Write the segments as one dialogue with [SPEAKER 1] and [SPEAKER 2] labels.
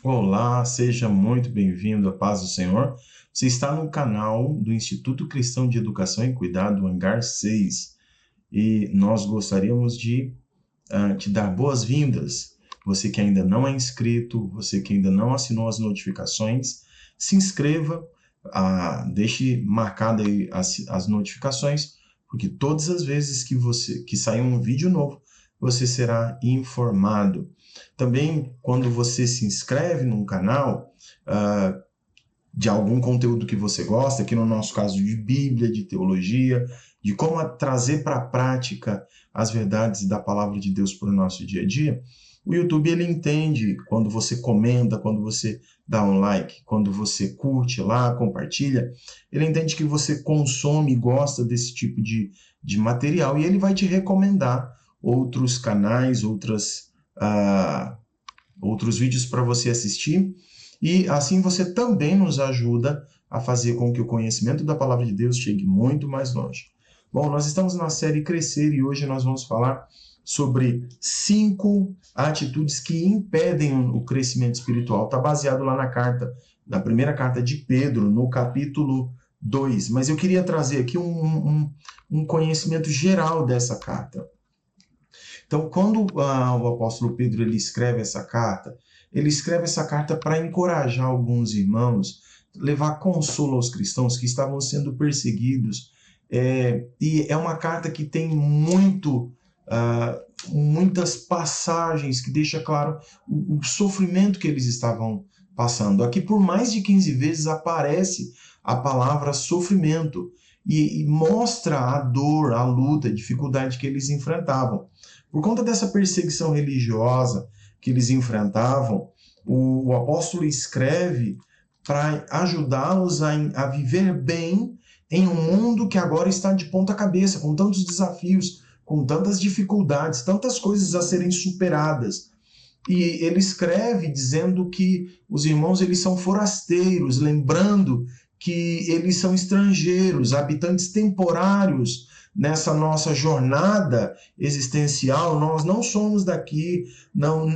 [SPEAKER 1] Olá, seja muito bem-vindo à paz do Senhor. Você está no canal do Instituto Cristão de Educação e Cuidado Hangar 6 e nós gostaríamos de te dar boas-vindas. Você que ainda não é inscrito, você que ainda não assinou as notificações, se inscreva, deixe marcada aí as notificações, porque todas as vezes que sair um vídeo novo, você será informado. Também, quando você se inscreve num canal, de algum conteúdo que você gosta, aqui no nosso caso de Bíblia, de teologia, de como trazer para a prática as verdades da palavra de Deus para o nosso dia a dia, o YouTube ele entende quando você comenta, quando você dá um like, quando você curte lá, compartilha, ele entende que você consome e gosta desse tipo de material e ele vai te recomendar outros canais, outros vídeos para você assistir, e assim você também nos ajuda a fazer com que o conhecimento da palavra de Deus chegue muito mais longe. Bom, nós estamos na série Crescer e hoje nós vamos falar sobre 5 atitudes que impedem o crescimento espiritual. Está baseado lá na primeira carta de Pedro, no capítulo 2. Mas eu queria trazer aqui um conhecimento geral dessa carta. Então, quando o apóstolo Pedro ele escreve essa carta para encorajar alguns irmãos, levar consolo aos cristãos que estavam sendo perseguidos. E é uma carta que tem muitas passagens que deixa claro o sofrimento que eles estavam passando. Aqui, por mais de 15 vezes, aparece a palavra sofrimento e mostra a dor, a luta, a dificuldade que eles enfrentavam. Por conta dessa perseguição religiosa que eles enfrentavam, o apóstolo escreve para ajudá-los a viver bem em um mundo que agora está de ponta cabeça, com tantos desafios, com tantas dificuldades, tantas coisas a serem superadas. E ele escreve dizendo que os irmãos eles são forasteiros, lembrando que eles são estrangeiros, habitantes temporários nessa nossa jornada existencial. Nós não somos daqui,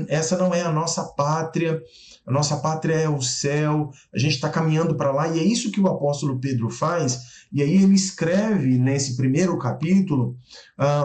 [SPEAKER 1] essa não é a nossa pátria é o céu, a gente está caminhando para lá, e é isso que o apóstolo Pedro faz, e aí ele escreve nesse primeiro capítulo,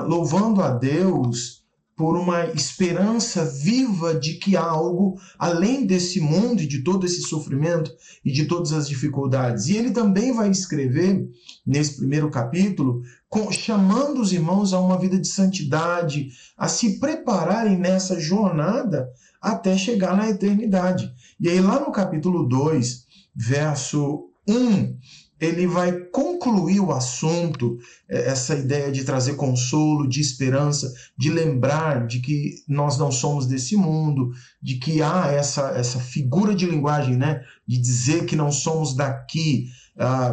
[SPEAKER 1] louvando a Deus por uma esperança viva de que há algo além desse mundo e de todo esse sofrimento e de todas as dificuldades. E ele também vai escrever, nesse primeiro capítulo, chamando os irmãos a uma vida de santidade, a se prepararem nessa jornada até chegar na eternidade. E aí lá no capítulo 2, verso 1, ele vai concluir o assunto, essa ideia de trazer consolo, de esperança, de lembrar de que nós não somos desse mundo, de que há essa figura de linguagem, né, de dizer que não somos daqui.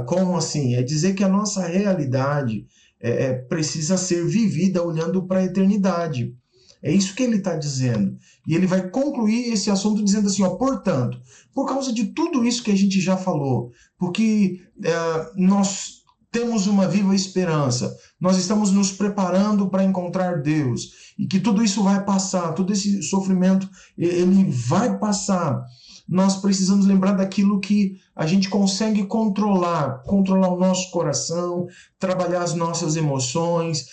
[SPEAKER 1] Como assim? É dizer que a nossa realidade precisa ser vivida olhando para a eternidade. É isso que ele está dizendo. E ele vai concluir esse assunto dizendo assim, portanto, por causa de tudo isso que a gente já falou, porque nós temos uma viva esperança, nós estamos nos preparando para encontrar Deus, e que tudo isso vai passar, todo esse sofrimento, ele vai passar. Nós precisamos lembrar daquilo que a gente consegue controlar o nosso coração, trabalhar as nossas emoções,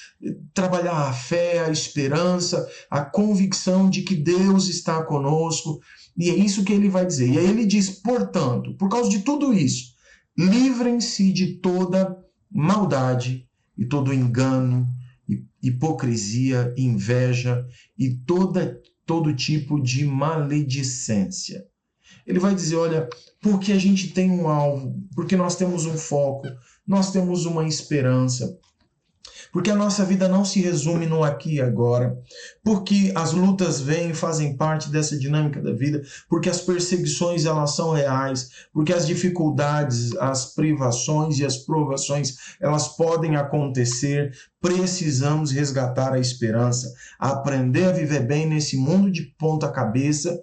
[SPEAKER 1] trabalhar a fé, a esperança, a convicção de que Deus está conosco, e é isso que ele vai dizer. E aí ele diz, portanto, por causa de tudo isso, livrem-se de toda maldade e todo engano, hipocrisia, inveja e todo tipo de maledicência. Ele vai dizer, olha, porque a gente tem um alvo, porque nós temos um foco, nós temos uma esperança, porque a nossa vida não se resume no aqui e agora, porque as lutas vêm e fazem parte dessa dinâmica da vida, porque as perseguições elas são reais, porque as dificuldades, as privações e as provações elas podem acontecer. Precisamos resgatar a esperança, aprender a viver bem nesse mundo de ponta cabeça,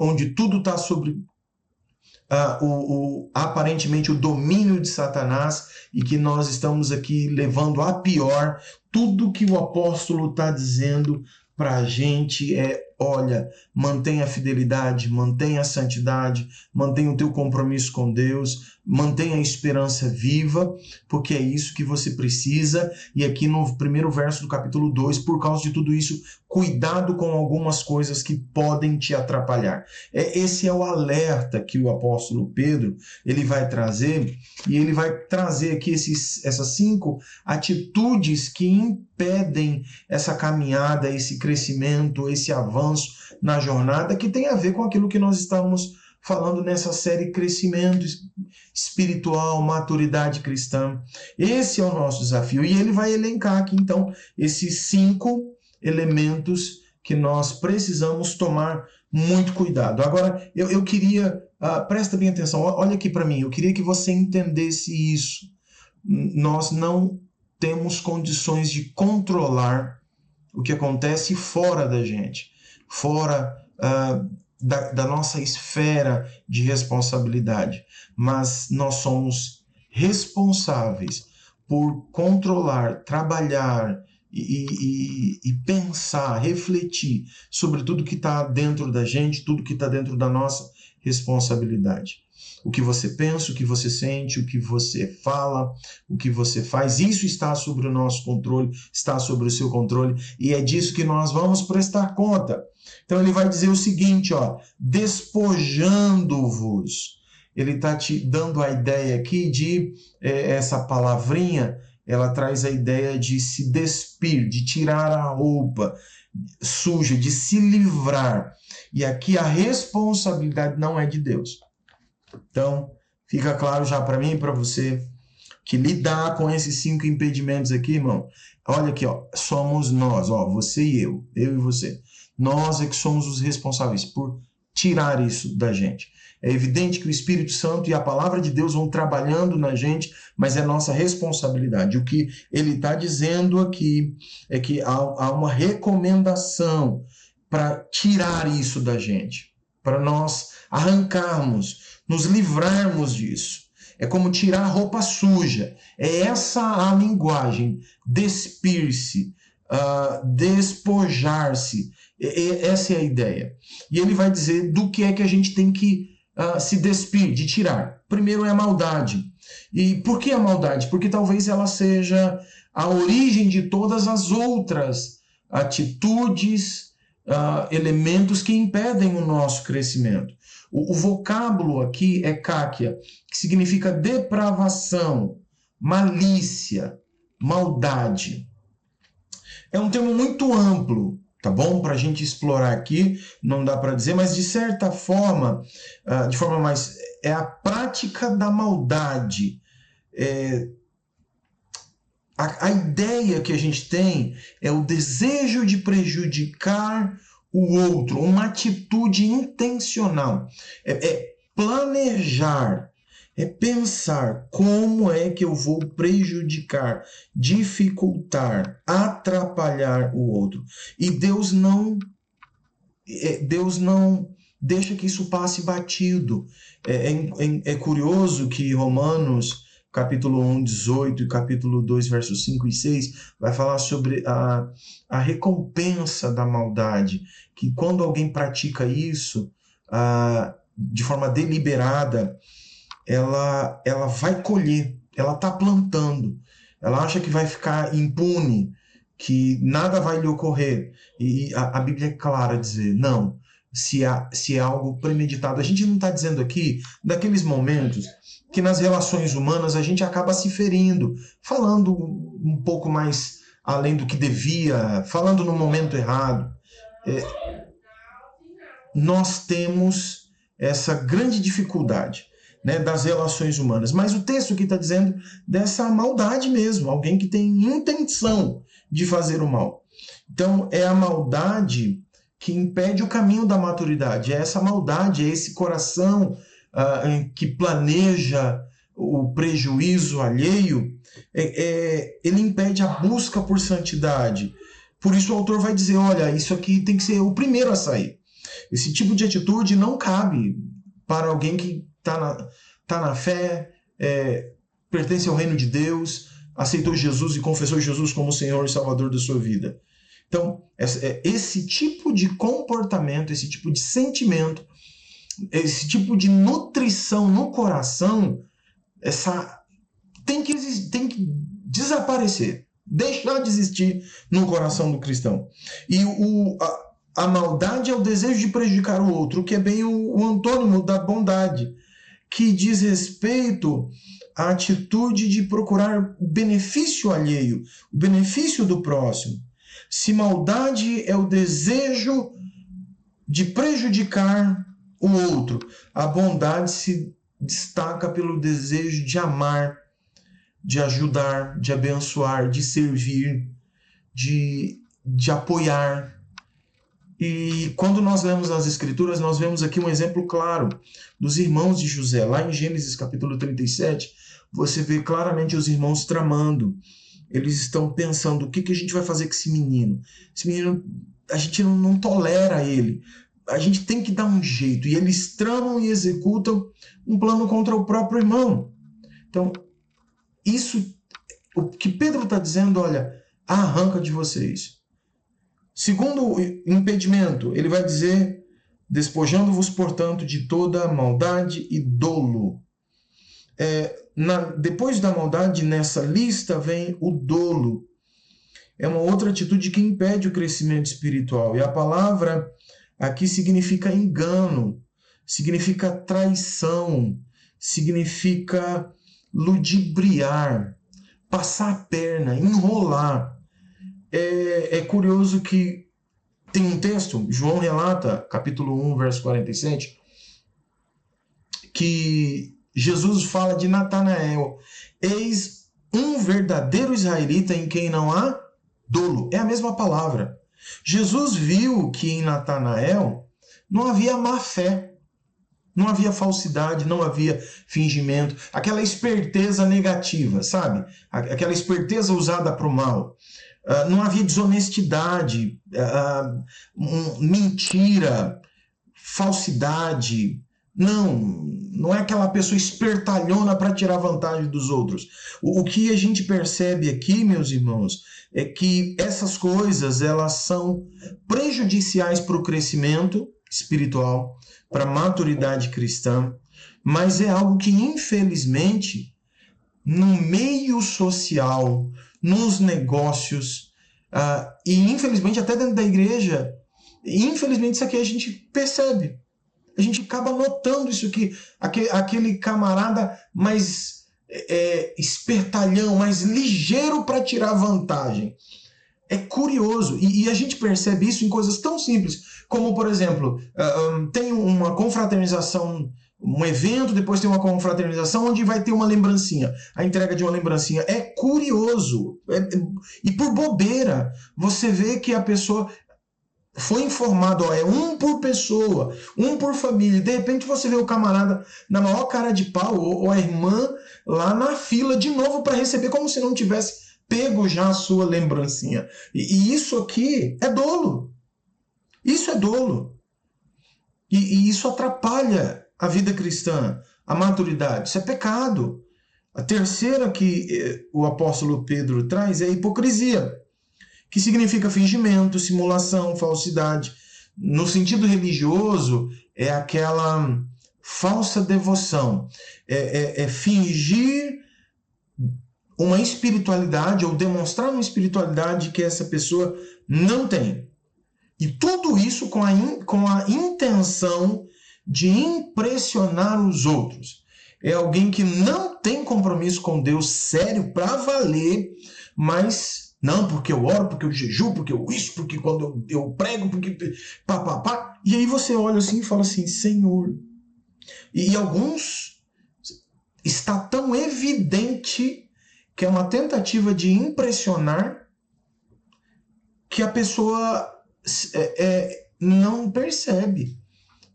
[SPEAKER 1] onde tudo está sobre aparentemente o domínio de Satanás, e que nós estamos aqui levando a pior. Tudo que o apóstolo está dizendo para a gente é olha, mantenha a fidelidade, mantenha a santidade, mantenha o teu compromisso com Deus, mantenha a esperança viva, porque é isso que você precisa. E aqui no primeiro verso do capítulo 2, por causa de tudo isso, cuidado com algumas coisas que podem te atrapalhar. Esse é o alerta que o apóstolo Pedro ele vai trazer, e ele vai trazer aqui essas 5 atitudes que impedem essa caminhada, esse crescimento, esse avanço na jornada, que tem a ver com aquilo que nós estamos falando nessa série Crescimento Espiritual, Maturidade Cristã. Esse é o nosso desafio, e ele vai elencar aqui, então, esses 5 elementos que nós precisamos tomar muito cuidado. Agora, eu queria, presta bem atenção, olha aqui para mim, eu queria que você entendesse isso. Nós não temos condições de controlar o que acontece fora da gente, fora da nossa esfera de responsabilidade, mas nós somos responsáveis por controlar, trabalhar e pensar, refletir sobre tudo que está dentro da gente, tudo que está dentro da nossa responsabilidade. O que você pensa, o que você sente, o que você fala, o que você faz, isso está sob o nosso controle, está sob o seu controle, e é disso que nós vamos prestar conta. Então ele vai dizer o seguinte, despojando-vos. Ele está te dando a ideia aqui de, essa palavrinha, ela traz a ideia de se despir, de tirar a roupa suja, de se livrar. E aqui a responsabilidade não é de Deus. Então, fica claro já para mim e para você que lidar com esses 5 impedimentos aqui, irmão, olha aqui, somos nós, você e eu e você. Nós é que somos os responsáveis por tirar isso da gente. É evidente que o Espírito Santo e a palavra de Deus vão trabalhando na gente, mas é nossa responsabilidade. O que ele está dizendo aqui é que há uma recomendação para tirar isso da gente, para nós arrancarmos, nos livrarmos disso. É como tirar a roupa suja. É essa a linguagem, despir-se, despojar-se. Essa é a ideia. E ele vai dizer do que é que a gente tem que se despir, de tirar. Primeiro é a maldade. E por que a maldade? Porque talvez ela seja a origem de todas as outras atitudes, elementos que impedem o nosso crescimento. O vocábulo aqui é kákia, que significa depravação, malícia, maldade. É um termo muito amplo, tá bom? Para a gente explorar aqui, não dá para dizer, mas de certa forma, de forma mais... é a prática da maldade. A ideia que a gente tem é o desejo de prejudicar o outro, uma atitude intencional. É planejar, é pensar como é que eu vou prejudicar, dificultar, atrapalhar o outro. E Deus não deixa que isso passe batido. É curioso que Romanos, capítulo 1, 18 e capítulo 2, versos 5 e 6, vai falar sobre a recompensa da maldade, que quando alguém pratica isso de forma deliberada, ela vai colher, ela está plantando, ela acha que vai ficar impune, que nada vai lhe ocorrer. E a Bíblia é clara a dizer, não, se é algo premeditado. A gente não está dizendo aqui daqueles momentos que nas relações humanas a gente acaba se ferindo, falando um pouco mais além do que devia, falando no momento errado. Nós temos essa grande dificuldade, né, das relações humanas. Mas o texto aqui está dizendo dessa maldade mesmo, alguém que tem intenção de fazer o mal. Então, é a maldade que impede o caminho da maturidade. É essa maldade, é esse coração que planeja o prejuízo alheio, ele impede a busca por santidade. Por isso o autor vai dizer, olha, isso aqui tem que ser o primeiro a sair. Esse tipo de atitude não cabe para alguém que está na fé, pertence ao reino de Deus, aceitou Jesus e confessou Jesus como Senhor e Salvador da sua vida. Então, esse tipo de comportamento, esse tipo de sentimento, esse tipo de nutrição no coração, tem que desaparecer, deixar de existir no coração do cristão. E a maldade é o desejo de prejudicar o outro, que é bem o antônimo da bondade, que diz respeito à atitude de procurar o benefício alheio, o benefício do próximo. Se maldade é o desejo de prejudicar o outro, a bondade se destaca pelo desejo de amar, de ajudar, de abençoar, de servir, de apoiar. E quando nós lemos nas Escrituras, nós vemos aqui um exemplo claro dos irmãos de José. Lá em Gênesis capítulo 37, você vê claramente os irmãos tramando. Eles estão pensando, o que a gente vai fazer com esse menino? Esse menino, a gente não tolera ele. A gente tem que dar um jeito. E eles tramam e executam um plano contra o próprio irmão. Então, o que Pedro está dizendo, olha, arranca de vocês. Segundo o impedimento, ele vai dizer, despojando-vos, portanto, de toda maldade e dolo. Depois da maldade, nessa lista, vem o dolo. É uma outra atitude que impede o crescimento espiritual. E a palavra aqui significa engano, significa traição, significa ludibriar, passar a perna, enrolar. É curioso que tem um texto, João relata, capítulo 1, verso 47, que Jesus fala de Natanael: eis um verdadeiro israelita em quem não há dolo. É a mesma palavra. Jesus viu que em Natanael não havia má fé, não havia falsidade, não havia fingimento, aquela esperteza negativa, sabe? Aquela esperteza usada para o mal. Não havia desonestidade, mentira, falsidade. Não é aquela pessoa espertalhona para tirar vantagem dos outros. O que a gente percebe aqui, meus irmãos, é que essas coisas elas são prejudiciais para o crescimento espiritual, para a maturidade cristã, mas é algo que, infelizmente, no meio social, nos negócios, e infelizmente até dentro da igreja, infelizmente isso aqui a gente percebe. A gente acaba notando isso aqui, aquele camarada mais espertalhão, mais ligeiro para tirar vantagem. É curioso, e a gente percebe isso em coisas tão simples, como, por exemplo, tem uma confraternização, um evento, depois tem uma confraternização onde vai ter uma lembrancinha, a entrega de uma lembrancinha. É curioso, e por bobeira, você vê que a pessoa foi informado, é um por pessoa, um por família, e de repente você vê o camarada na maior cara de pau, ou a irmã lá na fila de novo para receber, como se não tivesse pego já a sua lembrancinha. E isso aqui é dolo. Isso é dolo. E isso atrapalha a vida cristã, a maturidade. Isso é pecado. A terceira que o apóstolo Pedro traz é a hipocrisia, que significa fingimento, simulação, falsidade. No sentido religioso, é aquela falsa devoção. É fingir uma espiritualidade ou demonstrar uma espiritualidade que essa pessoa não tem. E tudo isso com a intenção de impressionar os outros. É alguém que não tem compromisso com Deus sério para valer, mas não, porque eu oro, porque eu jejuo, porque eu isso, porque quando eu prego, porque pá. E aí você olha assim e fala assim, Senhor. E alguns está tão evidente que é uma tentativa de impressionar que a pessoa não percebe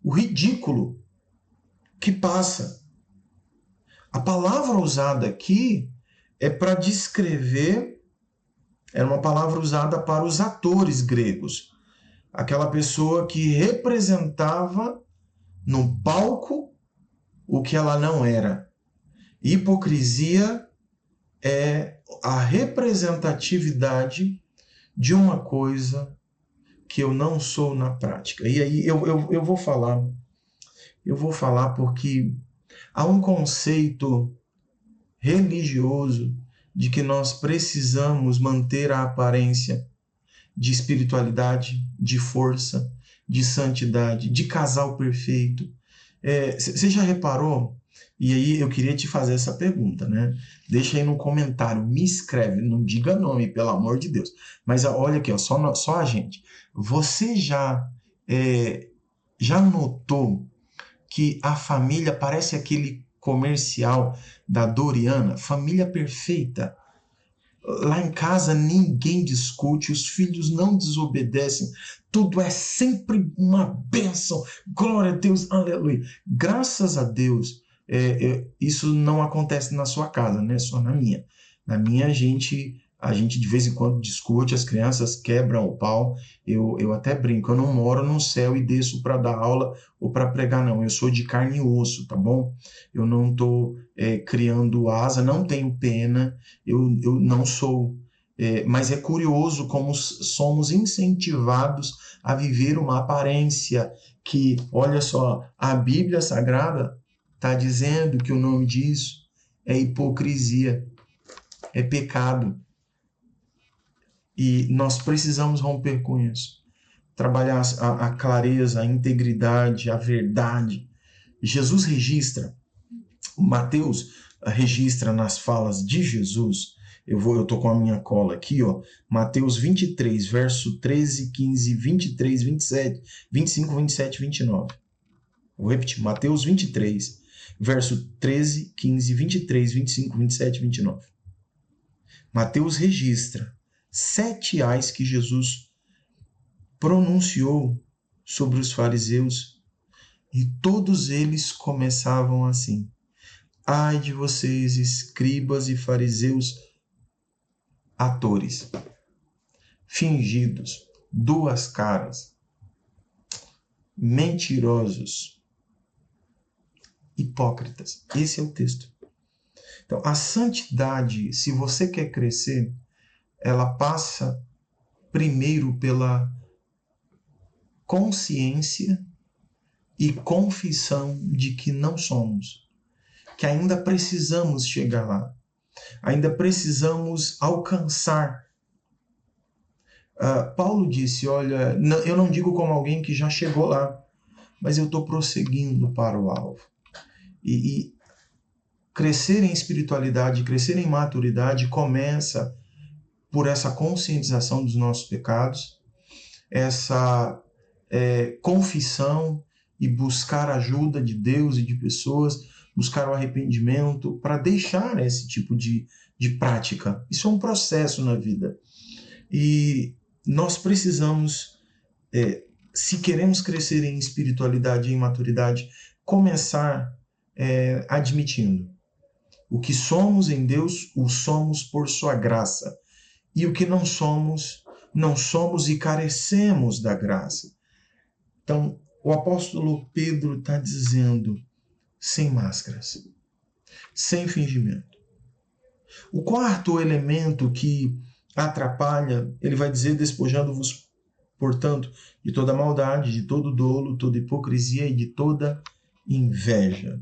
[SPEAKER 1] o ridículo que passa. A palavra usada aqui é para descrever, era uma palavra usada para os atores gregos, aquela pessoa que representava no palco o que ela não era. Hipocrisia é a representatividade de uma coisa que eu não sou na prática. E aí eu vou falar porque há um conceito religioso de que nós precisamos manter a aparência de espiritualidade, de força, de santidade, de casal perfeito. Você já reparou? E aí eu queria te fazer essa pergunta, né? Deixa aí no comentário, me escreve, não diga nome, pelo amor de Deus. Mas olha aqui, ó, só a gente. Você já notou que a família parece aquele comercial da Doriana, família perfeita? Lá em casa ninguém discute, os filhos não desobedecem, tudo é sempre uma bênção, glória a Deus, aleluia. Graças a Deus, isso não acontece na sua casa, né? Só na minha. Na minha, a gente de vez em quando discute, as crianças quebram o pau, eu até brinco, eu não moro no céu e desço para dar aula ou para pregar, não, eu sou de carne e osso, tá bom? Eu não estou criando asa, não tenho pena, eu não sou, mas é curioso como somos incentivados a viver uma aparência que, olha só, a Bíblia Sagrada está dizendo que o nome disso é hipocrisia, é pecado. E nós precisamos romper com isso. Trabalhar a clareza, a integridade, a verdade. Jesus registra, Mateus registra nas falas de Jesus, eu tô com a minha cola aqui, ó, Mateus 23, verso 13, 15, 23, 27, 25, 27, 29. Vou repetir, Mateus 23, verso 13, 15, 23, 25, 27, 29. Mateus registra 7 ais que Jesus pronunciou sobre os fariseus e todos eles começavam assim: ai de vocês, escribas e fariseus, atores, fingidos, duas caras, mentirosos, hipócritas. Esse é o texto. Então, a santidade, se você quer crescer, ela passa primeiro pela consciência e confissão de que não somos, que ainda precisamos chegar lá, ainda precisamos alcançar. Paulo disse, olha, eu não digo como alguém que já chegou lá, mas eu estou prosseguindo para o alvo. E crescer em espiritualidade, crescer em maturidade começa por essa conscientização dos nossos pecados, essa confissão e buscar a ajuda de Deus e de pessoas, buscar o arrependimento para deixar esse tipo de prática. Isso é um processo na vida. E nós precisamos, se queremos crescer em espiritualidade e em maturidade, começar admitindo o que somos em Deus, o somos por sua graça. E o que não somos e carecemos da graça. Então, o apóstolo Pedro está dizendo, sem máscaras, sem fingimento. O quarto elemento que atrapalha, ele vai dizer, despojando-vos, portanto, de toda maldade, de todo dolo, toda hipocrisia e de toda inveja.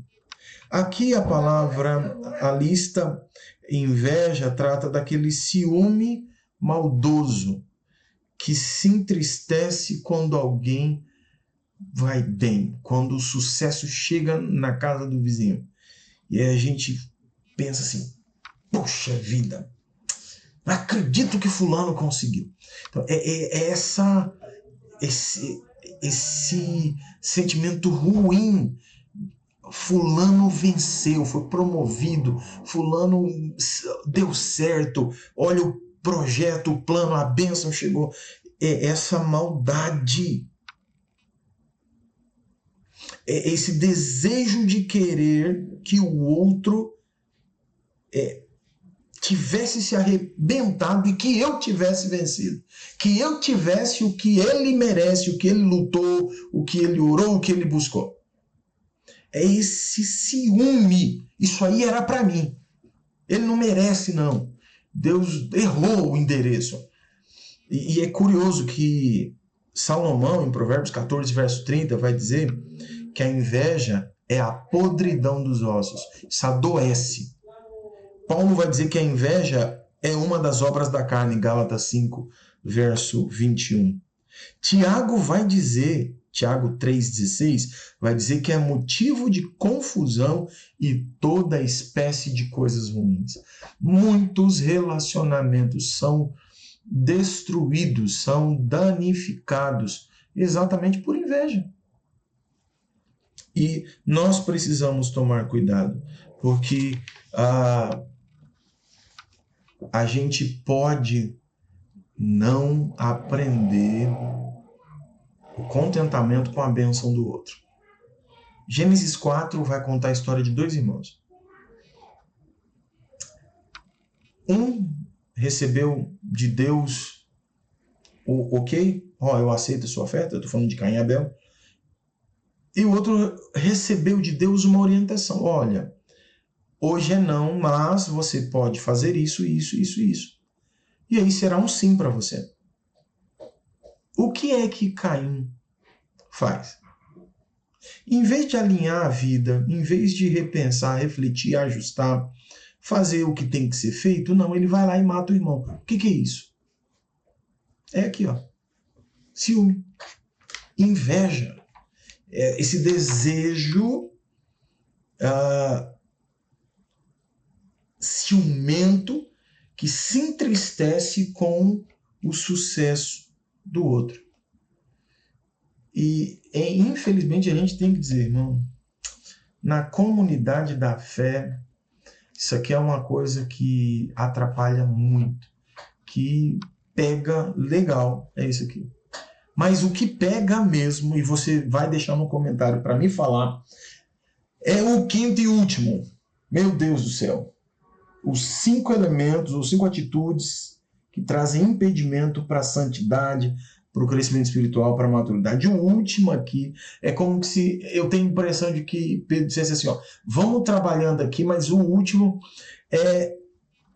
[SPEAKER 1] Aqui a lista inveja trata daquele ciúme maldoso que se entristece quando alguém vai bem, quando o sucesso chega na casa do vizinho. E aí a gente pensa assim, poxa vida, não acredito que fulano conseguiu. Então, esse sentimento ruim. Fulano venceu, foi promovido, fulano deu certo, olha o projeto, o plano, a bênção chegou. É essa maldade, é esse desejo de querer que o outro tivesse se arrebentado e que eu tivesse vencido, que eu tivesse o que ele merece, o que ele lutou, o que ele orou, o que ele buscou. É esse ciúme. Isso aí era para mim. Ele não merece, não. Deus errou o endereço. E é curioso que Salomão, em Provérbios 14, verso 30, vai dizer que a inveja é a podridão dos ossos. Isso adoece. Paulo vai dizer que a inveja é uma das obras da carne, Gálatas 5, verso 21. Tiago vai dizer, Tiago 3,16, vai dizer que é motivo de confusão e toda espécie de coisas ruins. Muitos relacionamentos são destruídos, são danificados exatamente por inveja. E nós precisamos tomar cuidado, porque a gente pode não aprender o contentamento com a bênção do outro. Gênesis 4 vai contar a história de dois irmãos. Um recebeu de Deus o ok, eu aceito a sua oferta, eu estou falando de Caim e Abel. E o outro recebeu de Deus uma orientação. Olha, hoje é não, mas você pode fazer isso, isso, isso, isso. E aí será um sim para você. O que é que Caim faz? Em vez de alinhar a vida, em vez de repensar, refletir, ajustar, fazer o que tem que ser feito, não, ele vai lá e mata o irmão. O que é isso? É aqui, ó. Ciúme. Inveja. Esse desejo ciumento que se entristece com o sucesso do outro. E infelizmente a gente tem que dizer, irmão, na comunidade da fé, isso aqui é uma coisa que atrapalha muito, que pega legal, é isso aqui. Mas o que pega mesmo, e você vai deixar no comentário para me falar, é o quinto e último. Meu Deus do céu. Os 5 elementos, ou 5 atitudes que trazem impedimento para a santidade, para o crescimento espiritual, para a maturidade. O último aqui é como se eu tenho a impressão de que Pedro dissesse assim, vamos trabalhando aqui, mas o último é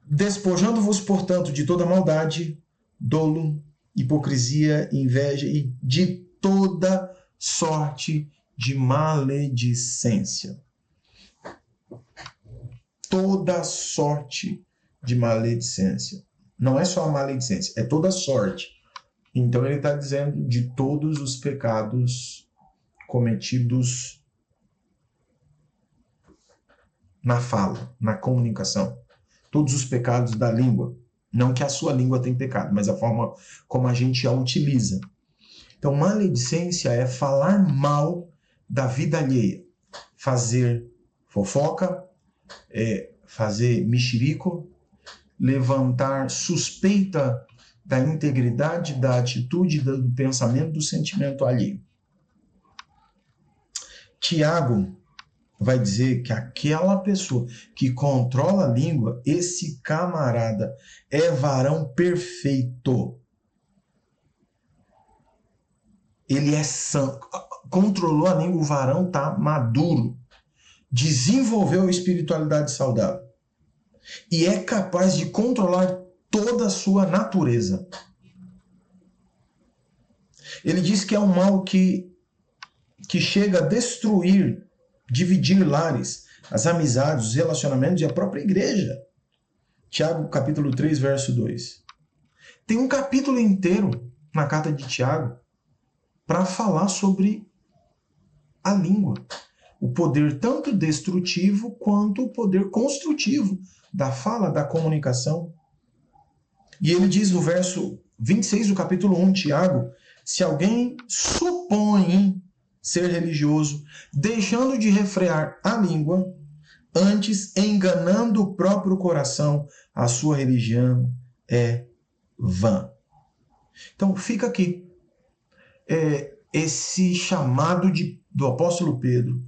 [SPEAKER 1] despojando-vos, portanto, de toda maldade, dolo, hipocrisia, inveja e de toda sorte de maledicência. Toda sorte de maledicência. Não é só a maledicência, é toda sorte. Então ele está dizendo de todos os pecados cometidos na fala, na comunicação. Todos os pecados da língua. Não que a sua língua tem pecado, mas a forma como a gente a utiliza. Então, maledicência é falar mal da vida alheia. Fazer fofoca, fazer mexerico, levantar suspeita da integridade, da atitude, do pensamento, do sentimento alheio. Tiago vai dizer que aquela pessoa que controla a língua, esse camarada é varão perfeito. Ele é santo. Controlou a língua, o varão está maduro. Desenvolveu a espiritualidade saudável. E é capaz de controlar toda a sua natureza. Ele diz que é um mal que chega a destruir, dividir lares, as amizades, os relacionamentos e a própria igreja. Tiago, capítulo 3, verso 2. Tem um capítulo inteiro na carta de Tiago para falar sobre a língua. O poder tanto destrutivo quanto o poder construtivo da fala, da comunicação. E ele diz no verso 26 do capítulo 1, Tiago, se alguém supõe ser religioso, deixando de refrear a língua, antes enganando o próprio coração, a sua religião é vã. Então fica aqui esse chamado do apóstolo Pedro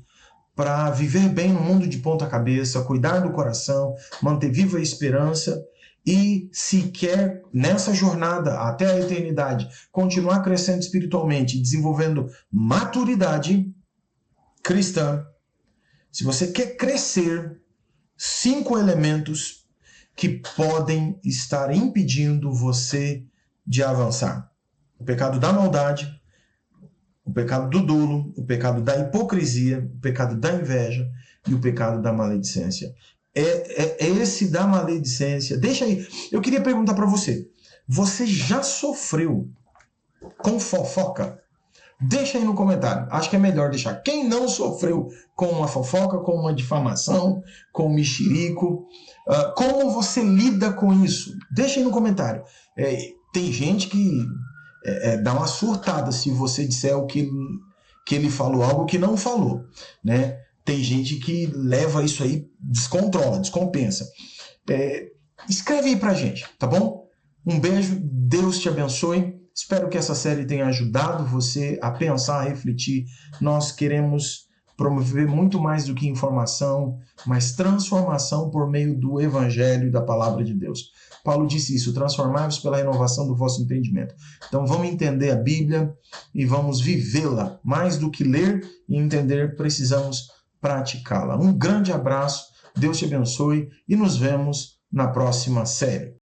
[SPEAKER 1] para viver bem no mundo de ponta cabeça, cuidar do coração, manter viva a esperança e, se quer, nessa jornada até a eternidade, continuar crescendo espiritualmente, desenvolvendo maturidade cristã, se você quer crescer, 5 elementos que podem estar impedindo você de avançar. O pecado da maldade, o pecado do dolo, o pecado da hipocrisia, o pecado da inveja e o pecado da maledicência. É esse da maledicência. Deixa aí. Eu queria perguntar para você. Você já sofreu com fofoca? Deixa aí no comentário. Acho que é melhor deixar. Quem não sofreu com uma fofoca, com uma difamação, com um mexerico, como você lida com isso? Deixa aí no comentário. Tem gente que dá uma surtada se você disser o que ele falou, algo que não falou, né? Tem gente que leva isso aí, descontrola, descompensa. Escreve aí pra gente, tá bom? Um beijo, Deus te abençoe. Espero que essa série tenha ajudado você a pensar, a refletir. Nós queremos promover muito mais do que informação, mas transformação por meio do Evangelho e da Palavra de Deus. Paulo disse isso, transformai-vos pela renovação do vosso entendimento. Então vamos entender a Bíblia e vamos vivê-la. Mais do que ler e entender, precisamos praticá-la. Um grande abraço, Deus te abençoe e nos vemos na próxima série.